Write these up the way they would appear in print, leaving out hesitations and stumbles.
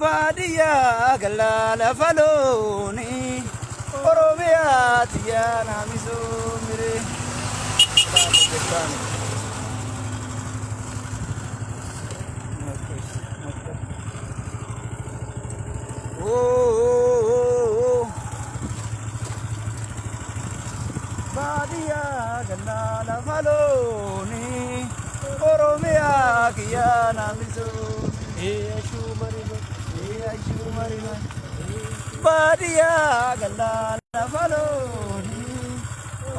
Badia galala faloni Oromia tiana miso mire Oh Badia galala faloni Oromia tiana miso Badia galala faloni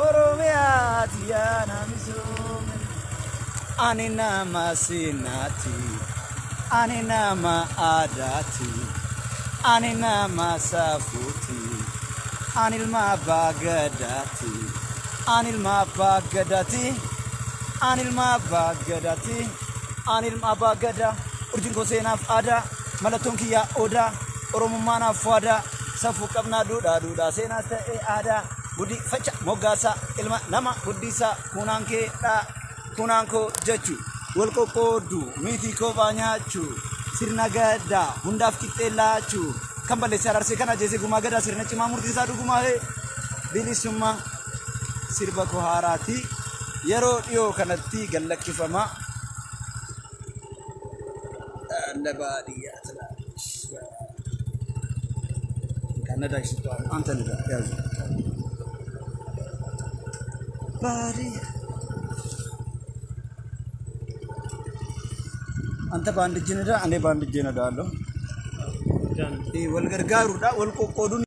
Oromia tiana miso Anina masinati Anina ma adati Anina masafuti Anil ma bagadati Anil ma bagadati Anil ma bagadati Anil ma bagada Urjin ko senaf ada Malaton kiya oda Oromumana fada Safu qabna duda sena ta'e ada Budi facha mogasa ilma nama buddisa kunanke da kunanko jechu Walko kodu miti ko banyachu Sirna gada hundaf kitelachu Kambale sararse kana jese gumagada sirna cima murti sadu gumahe Bilisumma sirba ko harati Yero dio kanatti gallakifama Labadiya Canada is Antonida Badia Anta bandijinada ane bandijinada lo. Di wal gargaru da wal kokodun